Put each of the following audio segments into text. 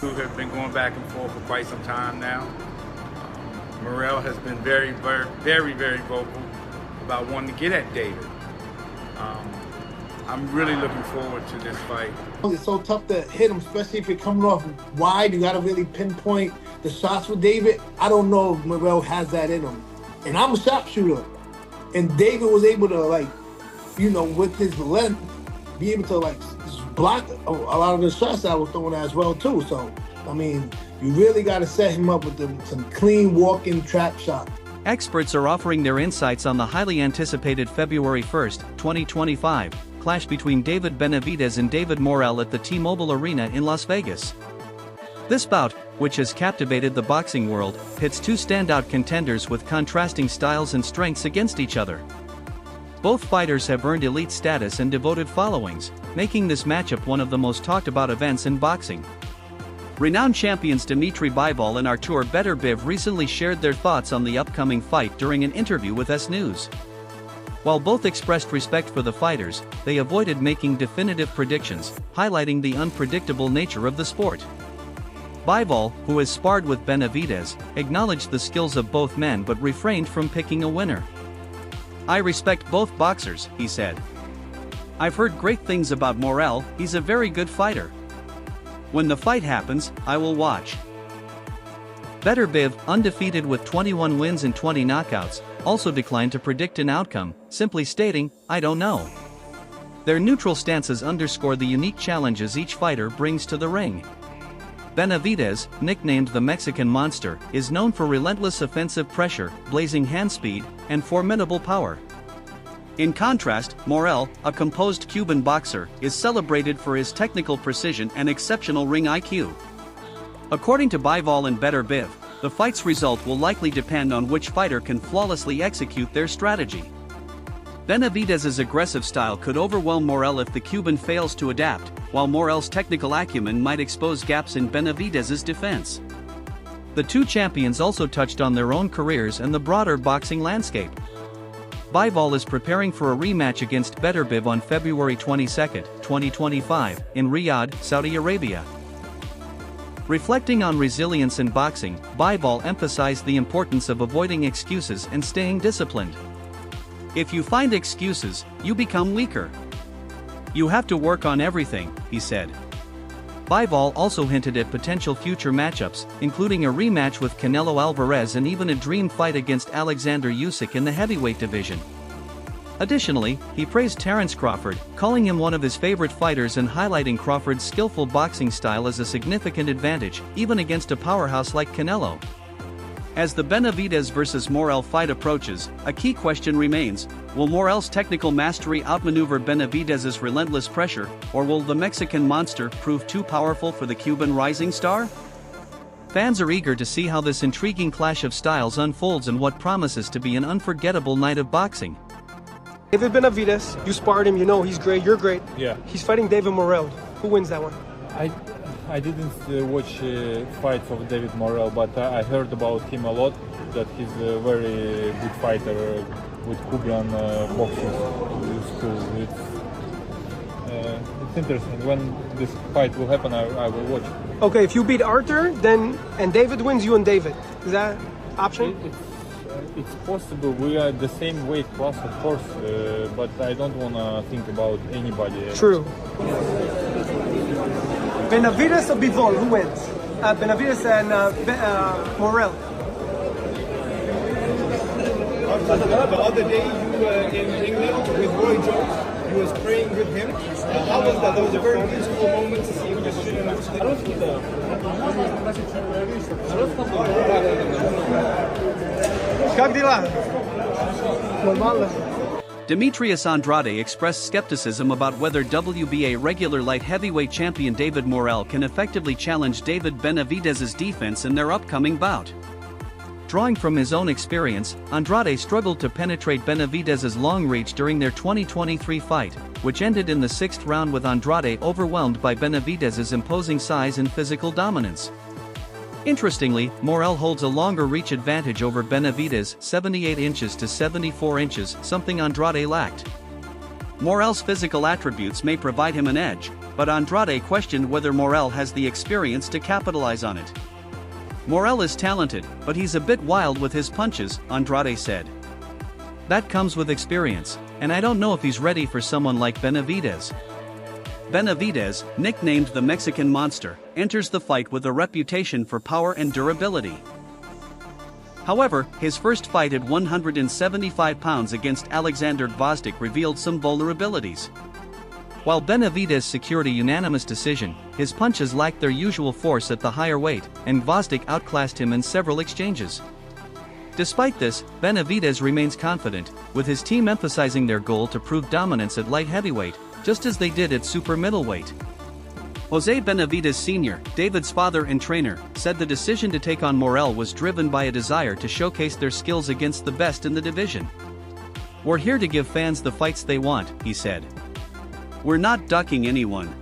Who have been going back and forth for quite some time now. Morrell has been very vocal about wanting to get at David. I'm really looking forward to this fight. It's so tough to hit him, especially if you're coming off wide. You got to really pinpoint the shots with David. I don't know if Morrell has that in him. And I'm a sharpshooter. And David was able to, like, you know, with his length, be able to, like, block a lot of the shots I was throwing as well, too. So, I mean, you really got to set him up with some clean walking trap shots. Experts are offering their insights on the highly anticipated February 1st, 2025, clash between David Benavidez and David Morrell at the T-Mobile Arena in Las Vegas. This bout, which has captivated the boxing world, pits two standout contenders with contrasting styles and strengths against each other. Both fighters have earned elite status and devoted followings, making this matchup one of the most talked about events in boxing. Renowned champions Dmitry Bivol and Artur Beterbiev recently shared their thoughts on the upcoming fight during an interview with S News. While both expressed respect for the fighters, they avoided making definitive predictions, highlighting the unpredictable nature of the sport. Bivol, who has sparred with Benavidez, acknowledged the skills of both men but refrained from picking a winner. "I respect both boxers," he said. "I've heard great things about Morrell, he's a very good fighter. When the fight happens, I will watch." Beterbiev, undefeated with 21 wins and 20 knockouts, also declined to predict an outcome, simply stating, "I don't know." Their neutral stances underscore the unique challenges each fighter brings to the ring. Benavidez, nicknamed the Mexican Monster, is known for relentless offensive pressure, blazing hand speed, and formidable power. In contrast, Morrell, a composed Cuban boxer, is celebrated for his technical precision and exceptional ring IQ. According to Bivol and Beterbiev, the fight's result will likely depend on which fighter can flawlessly execute their strategy. Benavidez's aggressive style could overwhelm Morrell if the Cuban fails to adapt, while Morrell's technical acumen might expose gaps in Benavidez's defense. The two champions also touched on their own careers and the broader boxing landscape. Bivol is preparing for a rematch against Beterbiev on February 22, 2025, in Riyadh, Saudi Arabia. Reflecting on resilience in boxing, Bivol emphasized the importance of avoiding excuses and staying disciplined. "If you find excuses, you become weaker. You have to work on everything," he said. Bivol also hinted at potential future matchups, including a rematch with Canelo Alvarez and even a dream fight against Alexander Usyk in the heavyweight division. Additionally, he praised Terence Crawford, calling him one of his favorite fighters and highlighting Crawford's skillful boxing style as a significant advantage, even against a powerhouse like Canelo. As the Benavidez vs. Morrell fight approaches, a key question remains: will Morrell's technical mastery outmaneuver Benavidez's relentless pressure, or will the Mexican Monster prove too powerful for the Cuban rising star? Fans are eager to see how this intriguing clash of styles unfolds and what promises to be an unforgettable night of boxing. David Benavidez, you sparred him, you know he's great, you're great. Yeah. He's fighting David Morrell. Who wins that one? I didn't watch fights of David Morrell, but I heard about him a lot, that he's a very good fighter with Cuban boxing school. It's interesting. When this fight will happen, I will watch. Okay, if you beat Arthur, then, and David wins, you and David. Is that option? It's possible. We are the same weight class, of course, but I don't want to think about anybody else. True. Benavidez or Bivol, who wins? Benavidez and Morrell. The other day you were in England with Roy Jones. You was praying with him. How was that? That was a very beautiful moment to see you just shooting up. Как дела? Нормально. Demetrius Andrade expressed skepticism about whether WBA regular light heavyweight champion David Morrell can effectively challenge David Benavidez's defense in their upcoming bout. Drawing from his own experience, Andrade struggled to penetrate Benavidez's long reach during their 2023 fight, which ended in the sixth round with Andrade overwhelmed by Benavidez's imposing size and physical dominance. Interestingly, Morrell holds a longer reach advantage over Benavidez, 78 inches to 74 inches, something Andrade lacked. Morrell's physical attributes may provide him an edge, but Andrade questioned whether Morrell has the experience to capitalize on it. Morrell is talented, but he's a bit wild with his punches, Andrade said. That comes with experience, and I don't know if he's ready for someone like Benavidez. Benavidez, nicknamed the Mexican Monster, enters the fight with a reputation for power and durability. However, his first fight at 175 pounds against Alexander Gvozdyk revealed some vulnerabilities. While Benavidez secured a unanimous decision, his punches lacked their usual force at the higher weight, and Gvozdyk outclassed him in several exchanges. Despite this, Benavidez remains confident, with his team emphasizing their goal to prove dominance at light heavyweight, just as they did at super middleweight. Jose Benavidez Sr., David's father and trainer, said the decision to take on Morrell was driven by a desire to showcase their skills against the best in the division. "We're here to give fans the fights they want," he said. "We're not ducking anyone.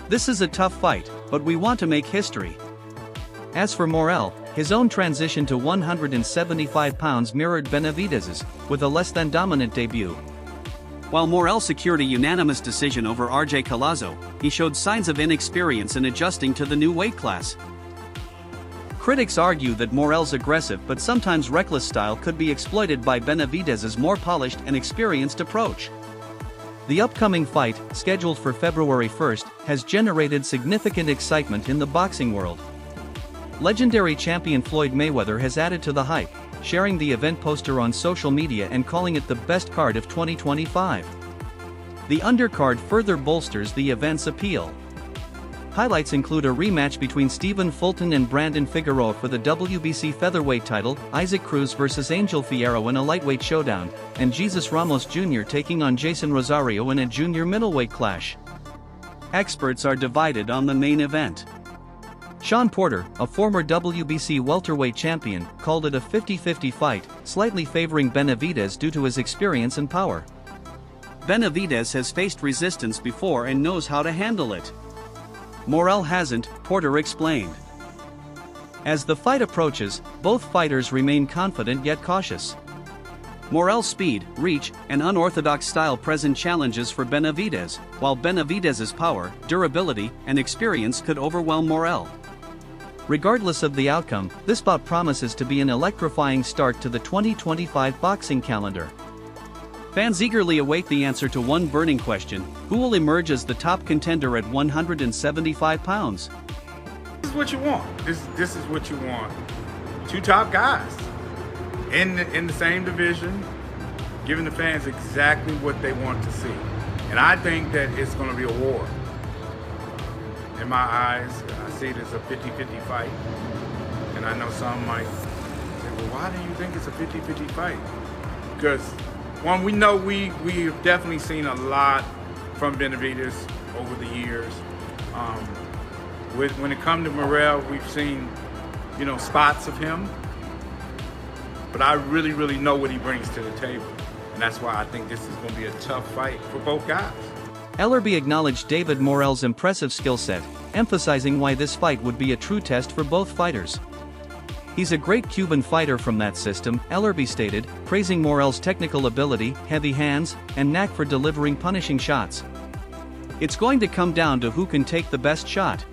This is a tough fight, but we want to make history." As for Morrell, his own transition to 175 pounds mirrored Benavidez's, with a less than dominant debut. While Morrell secured a unanimous decision over RJ Collazo, he showed signs of inexperience in adjusting to the new weight class. Critics argue that Morrell's aggressive but sometimes reckless style could be exploited by Benavidez's more polished and experienced approach. The upcoming fight, scheduled for February 1st, has generated significant excitement in the boxing world. Legendary champion Floyd Mayweather has added to the hype, sharing the event poster on social media and calling it the best card of 2025. The undercard further bolsters the event's appeal. Highlights include a rematch between Stephen Fulton and Brandon Figueroa for the WBC featherweight title, Isaac Cruz vs Angel Fierro in a lightweight showdown, and Jesus Ramos Jr. taking on Jason Rosario in a junior middleweight clash. Experts are divided on the main event. Sean Porter, a former WBC welterweight champion, called it a 50-50 fight, slightly favoring Benavidez due to his experience and power. Benavidez has faced resistance before and knows how to handle it. Morrell hasn't, Porter explained. As the fight approaches, both fighters remain confident yet cautious. Morrell's speed, reach, and unorthodox style present challenges for Benavidez, while Benavidez's power, durability, and experience could overwhelm Morrell. Regardless of the outcome, this bout promises to be an electrifying start to the 2025 boxing calendar. Fans eagerly await the answer to one burning question: who will emerge as the top contender at 175 pounds? This is what you want. This is what you want. Two top guys in the same division, giving the fans exactly what they want to see. And I think that it's going to be a war. In my eyes, I see it as a 50-50 fight. And I know some might say, well, why do you think it's a 50-50 fight? Because, one, we know we've definitely seen a lot from Benavidez over the years. When it comes to Morrell, we've seen, spots of him. But I really, really know what he brings to the table. And that's why I think this is going to be a tough fight for both guys. Ellerby acknowledged David Morrell's impressive skill set, emphasizing why this fight would be a true test for both fighters. "He's a great Cuban fighter from that system," Ellerby stated, praising Morrell's technical ability, heavy hands, and knack for delivering punishing shots. "It's going to come down to who can take the best shot.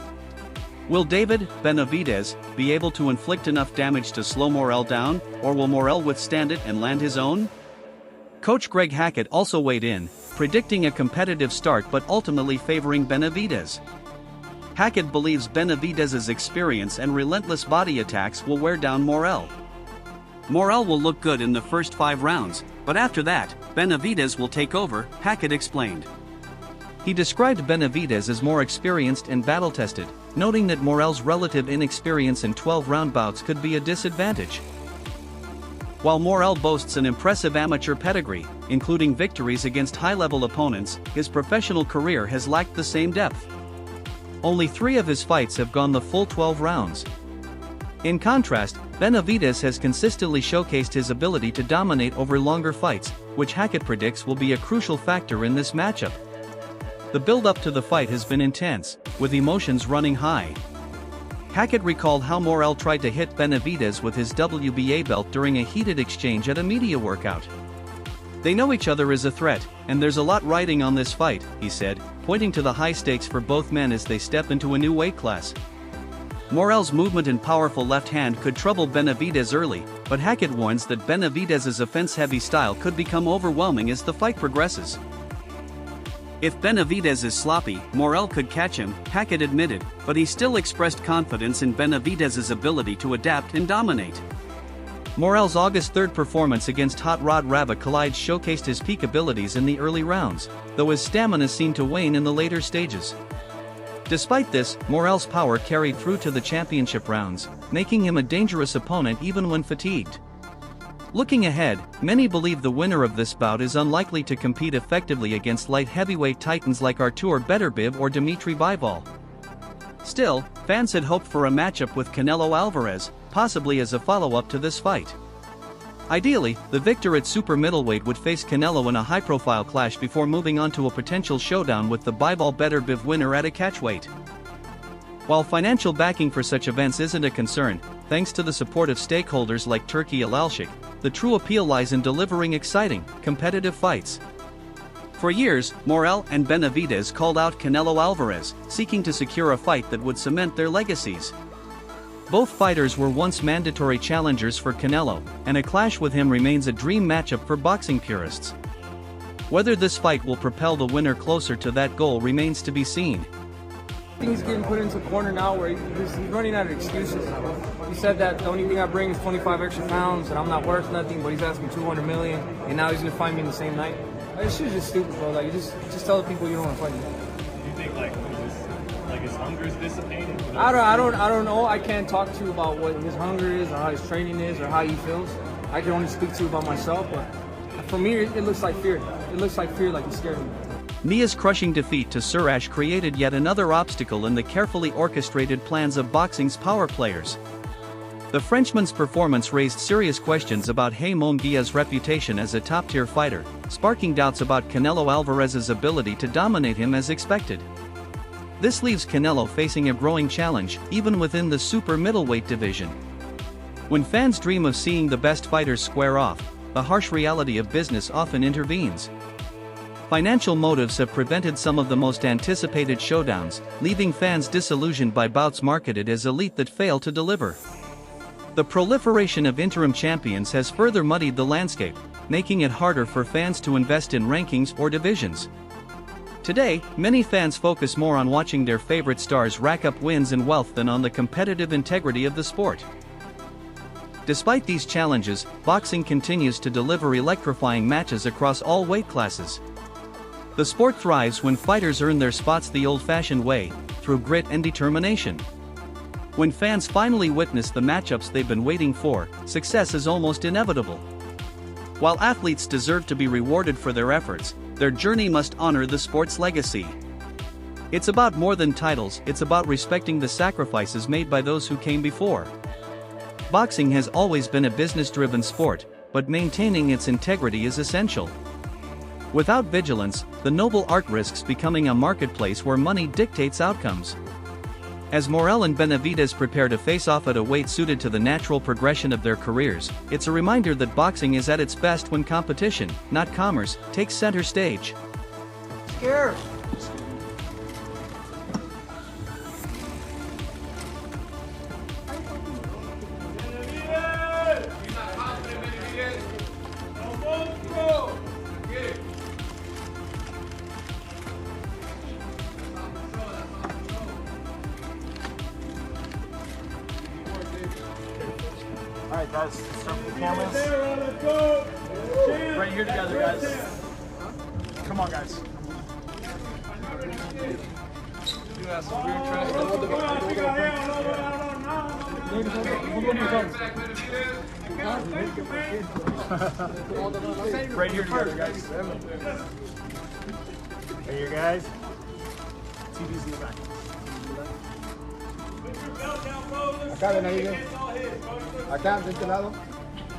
Will David Benavidez be able to inflict enough damage to slow Morrell down, or will Morrell withstand it and land his own?" Coach Greg Hackett also weighed in, predicting a competitive start but ultimately favoring Benavidez. Hackett believes Benavidez's experience and relentless body attacks will wear down Morrell. Morrell will look good in the first 5 rounds, but after that, Benavidez will take over, Hackett explained. He described Benavidez as more experienced and battle-tested, noting that Morrell's relative inexperience in 12-round bouts could be a disadvantage. While Morrell boasts an impressive amateur pedigree, including victories against high-level opponents, his professional career has lacked the same depth. Only 3 of his fights have gone the full 12 rounds. In contrast, Benavidez has consistently showcased his ability to dominate over longer fights, which Hackett predicts will be a crucial factor in this matchup. The build-up to the fight has been intense, with emotions running high. Hackett recalled how Morrell tried to hit Benavidez with his WBA belt during a heated exchange at a media workout. They know each other is a threat, and there's a lot riding on this fight, he said, pointing to the high stakes for both men as they step into a new weight class. Morrell's movement and powerful left hand could trouble Benavidez early, but Hackett warns that Benavidez's offense-heavy style could become overwhelming as the fight progresses. If Benavidez is sloppy, Morrell could catch him, Hackett admitted, but he still expressed confidence in Benavidez's ability to adapt and dominate. Morrell's August 3rd performance against Hot Rod Rabakhalid showcased his peak abilities in the early rounds, though his stamina seemed to wane in the later stages. Despite this, Morrell's power carried through to the championship rounds, making him a dangerous opponent even when fatigued. Looking ahead, many believe the winner of this bout is unlikely to compete effectively against light heavyweight titans like Artur Beterbiev or Dmitry Bivol. Still, fans had hoped for a matchup with Canelo Alvarez, possibly as a follow-up to this fight. Ideally, the victor at super middleweight would face Canelo in a high-profile clash before moving on to a potential showdown with the Bivol Beterbiev winner at a catchweight. While financial backing for such events isn't a concern, thanks to the support of stakeholders like Turki Al-Sheikh, the true appeal lies in delivering exciting, competitive fights. For years, Morrell and Benavidez called out Canelo Alvarez, seeking to secure a fight that would cement their legacies. Both fighters were once mandatory challengers for Canelo, and a clash with him remains a dream matchup for boxing purists. Whether this fight will propel the winner closer to that goal remains to be seen. I think he's getting put into a corner now where he's running out of excuses. He said that the only thing I bring is 25 extra pounds and I'm not worth nothing, but he's asking 200 million and now he's gonna fight me in the same night. This shit's just stupid, bro. Like, just tell the people you don't want to fight me. Do you think like his hunger is dissipating? I don't know. I can't talk to you about what his hunger is or how his training is or how he feels. I can only speak to you about myself, but for me it looks like fear. It looks like fear, like he's scared of me. Mia's crushing defeat to Suraj created yet another obstacle in the carefully orchestrated plans of boxing's power players. The Frenchman's performance raised serious questions about Haymon Diaz's reputation as a top-tier fighter, sparking doubts about Canelo Alvarez's ability to dominate him as expected. This leaves Canelo facing a growing challenge, even within the super middleweight division. When fans dream of seeing the best fighters square off, the harsh reality of business often intervenes. Financial motives have prevented some of the most anticipated showdowns, leaving fans disillusioned by bouts marketed as elite that fail to deliver. The proliferation of interim champions has further muddied the landscape, making it harder for fans to invest in rankings or divisions. Today, many fans focus more on watching their favorite stars rack up wins and wealth than on the competitive integrity of the sport. Despite these challenges, boxing continues to deliver electrifying matches across all weight classes. The sport thrives when fighters earn their spots the old-fashioned way, through grit and determination. When fans finally witness the matchups they've been waiting for, success is almost inevitable. While athletes deserve to be rewarded for their efforts, their journey must honor the sport's legacy. It's about more than titles, it's about respecting the sacrifices made by those who came before. Boxing has always been a business-driven sport, but maintaining its integrity is essential. Without vigilance, the noble art risks becoming a marketplace where money dictates outcomes. As Morrell and Benavidez prepare to face off at a weight suited to the natural progression of their careers, it's a reminder that boxing is at its best when competition, not commerce, takes center stage. Scared. Alright guys, start with the cameras. Right here together guys. Come on guys. You have some weird trash. Right here together guys. Right here guys. TV's in the back. Acá, Benavidez. Acá, de este lado.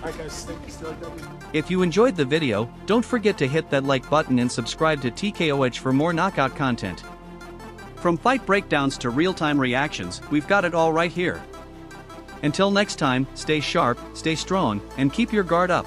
Alright guys, stay like that. If you enjoyed the video, don't forget to hit that like button and subscribe to TKO Edge for more knockout content. From fight breakdowns to real-time reactions, we've got it all right here. Until next time, stay sharp, stay strong, and keep your guard up.